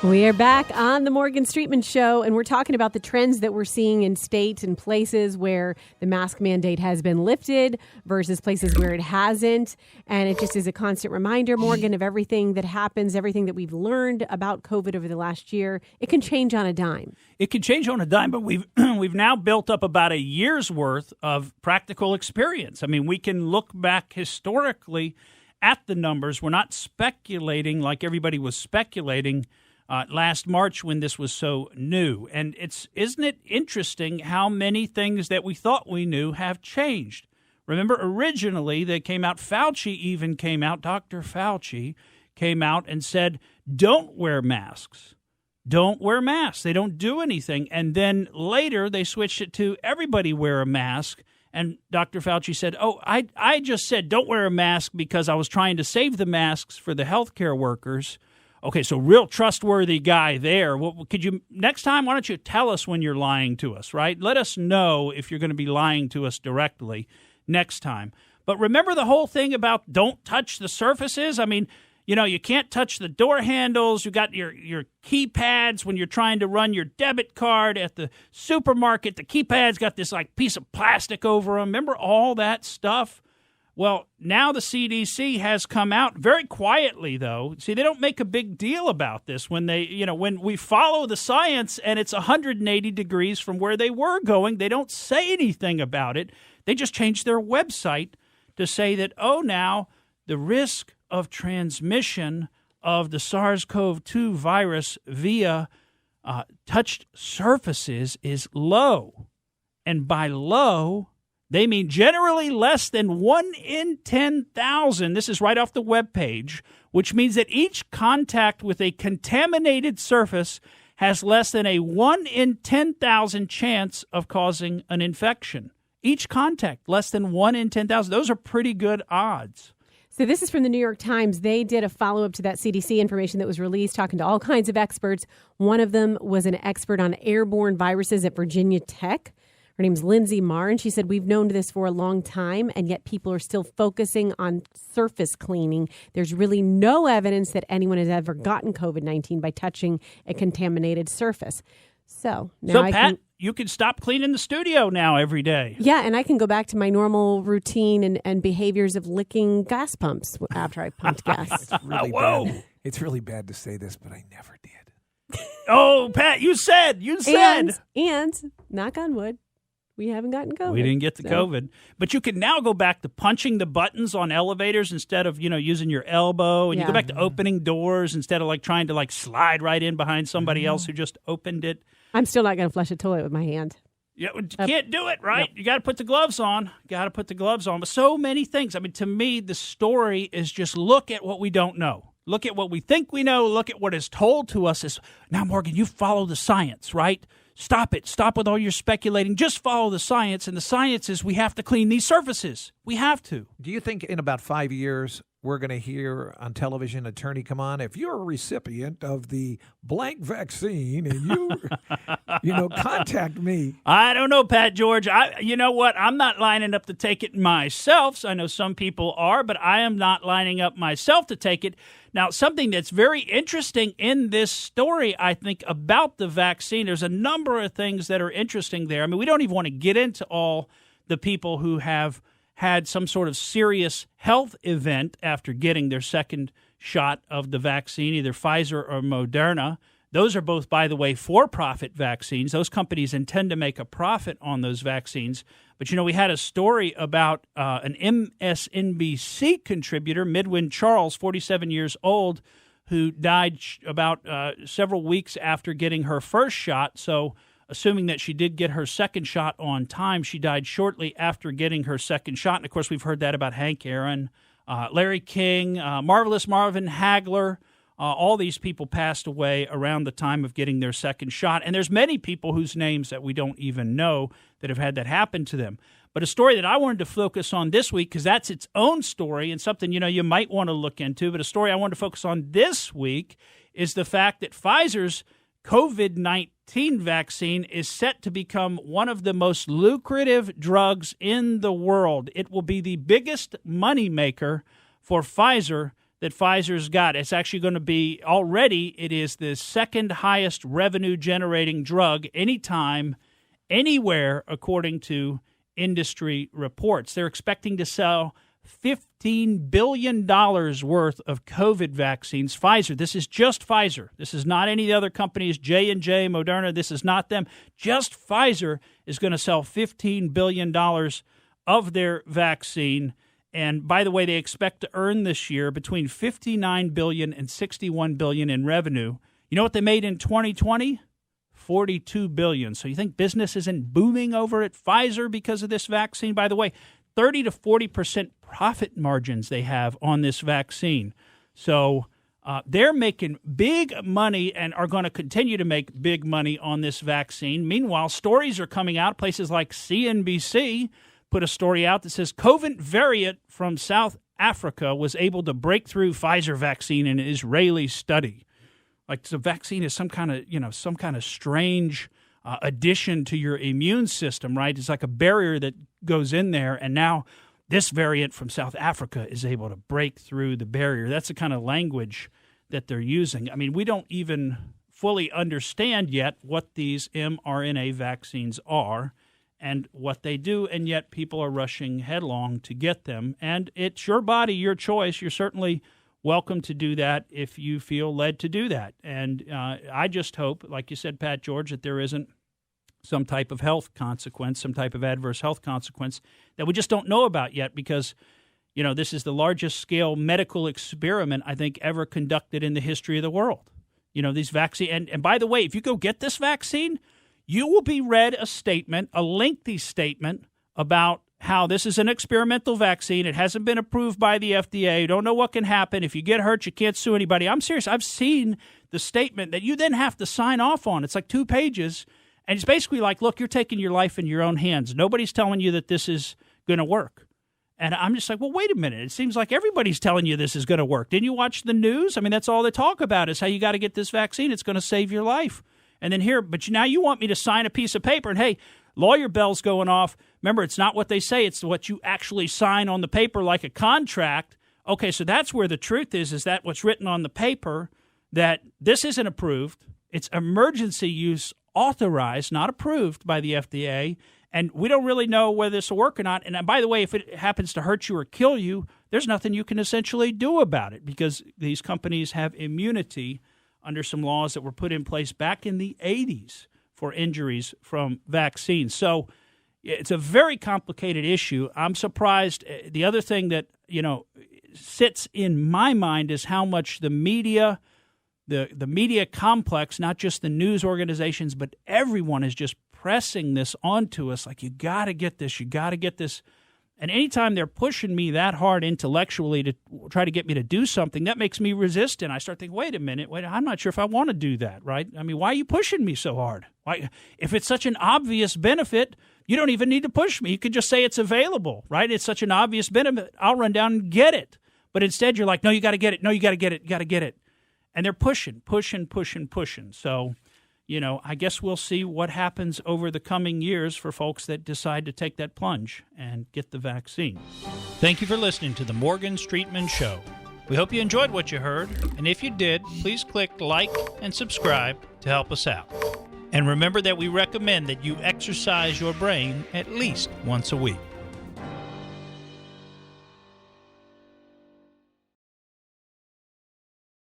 We are back on the Morgan Streetman Show, and we're talking about the trends that we're seeing in states and places where the mask mandate has been lifted versus places where it hasn't. And it just is a constant reminder, Morgan, of everything that happens, everything that we've learned about COVID over the last year. It can change on a dime. It can change on a dime, but we've now built up about a year's worth of practical experience. I mean, we can look back historically at the numbers. We're not speculating like everybody was speculating last March when this was so new. And isn't it interesting how many things that we thought we knew have changed? Remember, originally they came out, Dr. Fauci came out and said, don't wear masks. Don't wear masks. They don't do anything. And then later they switched it to everybody wear a mask. And Dr. Fauci said, I just said don't wear a mask because I was trying to save the masks for the healthcare workers. Okay, so real trustworthy guy there. Could you next time? Why don't you tell us when you're lying to us, right? Let us know if you're going to be lying to us directly next time. But remember the whole thing about don't touch the surfaces. I mean, you can't touch the door handles. You got your keypads when you're trying to run your debit card at the supermarket. The keypad's got this like piece of plastic over them. Remember all that stuff? Well, now the CDC has come out very quietly, though. See, they don't make a big deal about this when when we follow the science and it's 180 degrees from where they were going. They don't say anything about it. They just changed their website to say that, now the risk of transmission of the SARS-CoV-2 virus via touched surfaces is low. And by low, they mean generally less than 1 in 10,000. This is right off the webpage, which means that each contact with a contaminated surface has less than a 1 in 10,000 chance of causing an infection. Each contact, less than 1 in 10,000. Those are pretty good odds. So this is from the New York Times. They did a follow-up to that CDC information that was released, talking to all kinds of experts. One of them was an expert on airborne viruses at Virginia Tech. Her name's Lindsay Marr, and she said, we've known this for a long time, and yet people are still focusing on surface cleaning. There's really no evidence that anyone has ever gotten COVID-19 by touching a contaminated surface. So now Pat, you can stop cleaning the studio now every day. Yeah, and I can go back to my normal routine and behaviors of licking gas pumps after I pumped gas. It's really bad. It's really bad to say this, but I never did. Oh, Pat, you said. And knock on wood, we haven't gotten COVID. We didn't get the COVID. But you can now go back to punching the buttons on elevators instead of, using your elbow. And you go back to opening doors instead of trying to slide right in behind somebody else who just opened it. I'm still not going to flush a toilet with my hand. Yeah, you can't do it, right? Nope. You got to put the gloves on. But so many things. I mean, to me, the story is just look at what we don't know. Look at what we think we know. Look at what is told to us. Now, Morgan, you follow the science, right? Stop it. Stop with all your speculating. Just follow the science. And the science is we have to clean these surfaces. We have to. Do you think in about 5 years we're going to hear on television an attorney come on? If you're a recipient of the blank vaccine and you, contact me. I don't know, Pat George. You know what? I'm not lining up to take it myself. So I know some people are, but I am not lining up myself to take it. Now, something that's very interesting in this story, I think, about the vaccine, there's a number of things that are interesting there. I mean, we don't even want to get into all the people who have had some sort of serious health event after getting their second shot of the vaccine, either Pfizer or Moderna. Those are both, by the way, for-profit vaccines. Those companies intend to make a profit on those vaccines. But, we had a story about an MSNBC contributor, Midwin Charles, 47 years old, who died about several weeks after getting her first shot. So assuming that she did get her second shot on time, she died shortly after getting her second shot. And, of course, we've heard that about Hank Aaron, Larry King, Marvelous Marvin Hagler. All these people passed away around the time of getting their second shot. And there's many people whose names that we don't even know that have had that happen to them. But a story that I wanted to focus on this week, because that's its own story and something, you might want to look into. But a story I wanted to focus on this week is the fact that Pfizer's COVID-19 vaccine is set to become one of the most lucrative drugs in the world. It will be the biggest moneymaker for Pfizer that Pfizer's got. It's actually going to be, already, it is the second highest revenue-generating drug anytime, anywhere, according to industry reports. They're expecting to sell $15 billion worth of COVID vaccines. Pfizer, this is just Pfizer. This is not any of the other companies, J&J, Moderna. This is not them. Just Pfizer is going to sell $15 billion of their vaccine. And by the way, they expect to earn this year between $59 billion and $61 billion in revenue. You know what they made in 2020? $42 billion. So you think business isn't booming over at Pfizer because of this vaccine? By the way, 30 to 40% profit margins they have on this vaccine. So they're making big money and are going to continue to make big money on this vaccine. Meanwhile, stories are coming out. Places like CNBC put a story out that says COVID variant from South Africa was able to break through Pfizer vaccine in an Israeli study. Like the vaccine is some kind of strange addition to your immune system, right? It's like a barrier that goes in there, and now this variant from South Africa is able to break through the barrier. That's the kind of language that they're using. I mean, we don't even fully understand yet what these mRNA vaccines are and what they do, and yet people are rushing headlong to get them. And it's your body, your choice. You're certainly welcome to do that if you feel led to do that. And I just hope, like you said, Pat George, that there isn't some type of health consequence, some type of adverse health consequence that we just don't know about yet, because, you know, this is the largest scale medical experiment, I think, ever conducted in the history of the world. You know, these vaccines. And by the way, if you go get this vaccine, you will be read a statement, a lengthy statement about how this is an experimental vaccine. It hasn't been approved by the FDA. You don't know what can happen. If you get hurt, you can't sue anybody. I'm serious. I've seen the statement that you then have to sign off on. It's like 2 pages. And it's basically like, look, you're taking your life in your own hands. Nobody's telling you that this is going to work. And I'm just like, well, wait a minute. It seems like everybody's telling you this is going to work. Didn't you watch the news? I mean, that's all they talk about is how you got to get this vaccine. It's going to save your life. And then here, but now you want me to sign a piece of paper and, hey, lawyer bells going off. Remember, it's not what they say. It's what you actually sign on the paper like a contract. Okay, so that's where the truth is that what's written on the paper, that this isn't approved. It's emergency use authorized, not approved by the FDA. And we don't really know whether this will work or not. And by the way, if it happens to hurt you or kill you, there's nothing you can essentially do about it, because these companies have immunity under some laws that were put in place back in the 80s for injuries from vaccines. So it's a very complicated issue. I'm surprised. The other thing that, you know, sits in my mind is how much the media, the media complex, not just the news organizations, but everyone is just pressing this onto us. Like, you got to get this. You got to get this. And anytime they're pushing me that hard intellectually to try to get me to do something, that makes me resistant. I start thinking, wait a minute, I'm not sure if I want to do that, right? I mean, why are you pushing me so hard? Why, if it's such an obvious benefit, you don't even need to push me. You could just say it's available, right? It's such an obvious benefit. I'll run down and get it. But instead, you're like, no, you got to get it. No, you got to get it. You got to get it. And they're pushing. So, you know, I guess we'll see what happens over the coming years for folks that decide to take that plunge and get the vaccine. Thank you for listening to the Morgan Streetman Show. We hope you enjoyed what you heard, and if you did, please click like and subscribe to help us out. And remember that we recommend that you exercise your brain at least once a week.